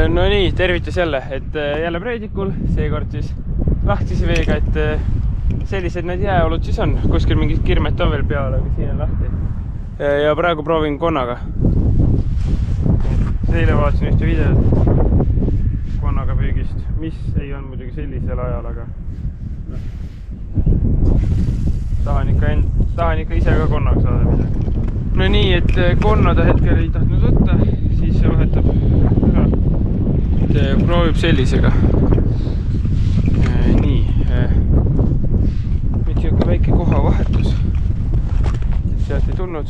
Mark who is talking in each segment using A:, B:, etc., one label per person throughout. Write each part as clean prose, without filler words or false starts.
A: No nii, tervitus jälle, et jälle Preedikul, seekord siis lahtise veega, et sellised need jääolud siis on. Kuskil mingid kirmet on veel peal, aga siin on lahti. Ja praegu proovin konnaga. Eile vaatasin ühte videot konnaga püügist, mis ei olnud muidugi sellisel ajal, aga tahan ikka ise ka konnaga saada midagi. No nii, et konna ta hetkel ei tahtnud võtta, siis see vahetab ära. Proovib sellisega. Nii. Nüüd siuke väike kohavahetus. Sealt ei tulnud.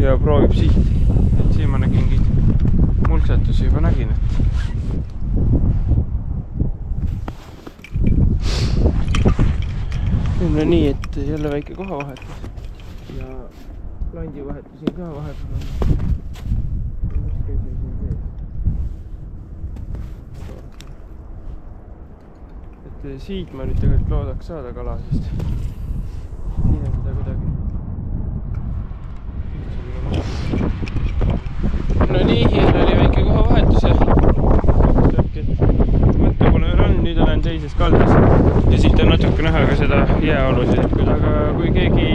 A: Ja proovib siit. Et siin ma nägin mulksatusi juba nägin, et no nii, et jälle väike kohavahetus. Ja landi vahetusin ka vahepeal. Et siit ma nüüd tegelikult loodaks saada kala, sest siin on seda kuidagi. No nii, jälle oli väike kohavahetus ja mõtte pole veel olnud, nüüd olen teises kaldas. Ja siit on natuke näha ka seda jääolusid, aga kui keegi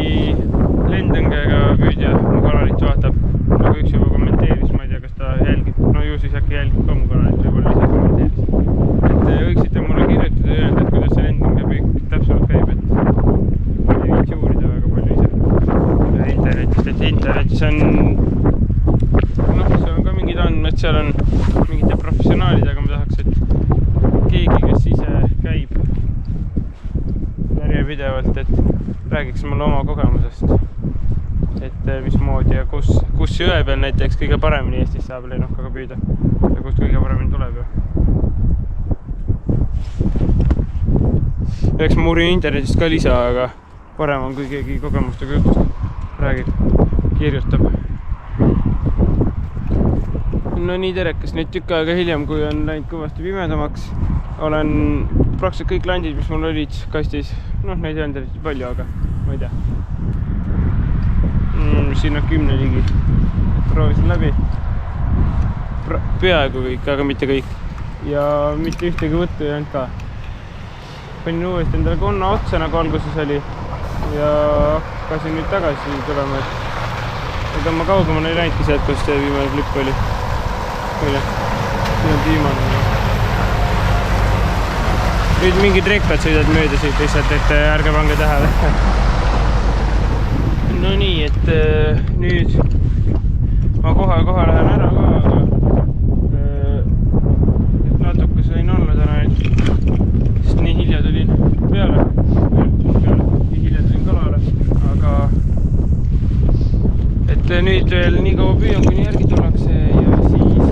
A: lendõngega püüdja mu kanalit vaatab, nagu üks juba kommenteeris, ma ei tea, kas ta jälgib, no ju siis äkki jälgib ka mu kanalit, võib-olla ise kommenteeris. Et võiksite mulle kirjutada ja öelda, et kuidas see lendõnga püük täpselt käib, et ei viitsi uurida väga palju ise internetist, et internetis on seal on ka mingid andmed, seal on mingite professionaalid, aga ma tahaks, et keegi, kes ise käib järjepidevalt, et räägiks mulle oma kogemusest, et mismoodi ja kus jõe peal näiteks kõige paremini Eestis saab lennukaga püüda ja kust kõige paremini tuleb ju. Eks ma uurin internetist ka lisa, aga parem on, kui keegi kogemustega jutustab, räägib, kirjutab. No nii terekas, nüüd tükk aega hiljem, kui on läinud kõvasti pimedamaks, olen praktiliselt kõik landid, mis mul olid kastis, neid ei olnud eriti palju, aga ma ei tea. Siin on 10 ligi, proovisin läbi, peaaegu kõik, aga mitte kõik ja mitte ühtegi võttu ei olnud ka. Panin uuesti endale konna otsa, nagu alguses oli ja hakkasin nüüd tagasi tulema, et ega ma kaugemale ei läinudki sealt, kus see viimane klipp oli. Siin on viimane. Nüüd mingid rekrad sõidad mööda siit lihtsalt, et ärge pange tähele. No nii, et nüüd ma kohe lähen ära ka, aga natuke sain olla täna, sest nii hilja tulin peale, nii hilja tulin kalale, aga et nüüd veel nii kaua püüan, kuni järgi tullakse ja siis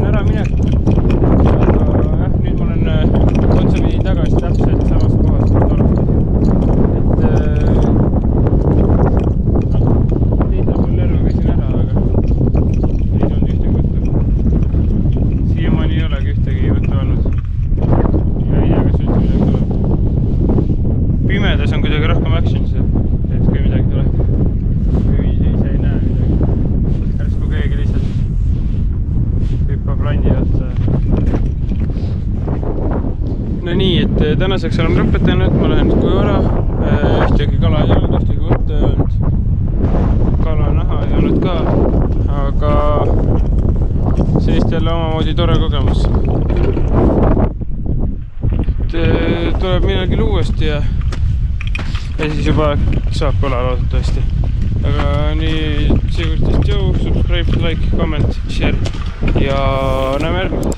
A: ära minek. Aga jah, nüüd ma olen otsapidi tagasi täpselt samas kohas, kus alustades. Et teisel pool järve käisin ära, aga ei olnud ühtegi võttu. Siiamaani ei olegi ühtegi võttu olnud. Ja ei tea, kas üldse midagi tuleb. Pimedas on kuidagi rohkem action see, et kui midagi tuleb. Kui ise ei näe midagi. Järsku keegi lihtsalt hüppab landi otsa. No nii, et tänaseks olen lõpetanud, ma lähen nüüd koju ära. Ühtegi kala ei olnud, ühtegi võtta ei olnud. Kala näha ei olnud ka, aga sellist jälle omamoodi tore kogemus. Tuleb millalgi uuesti ja siis juba saab kala loodetavasti. Aga nii, seekord siis Joe, subscribe, like, comment, share ja näeme järgmises.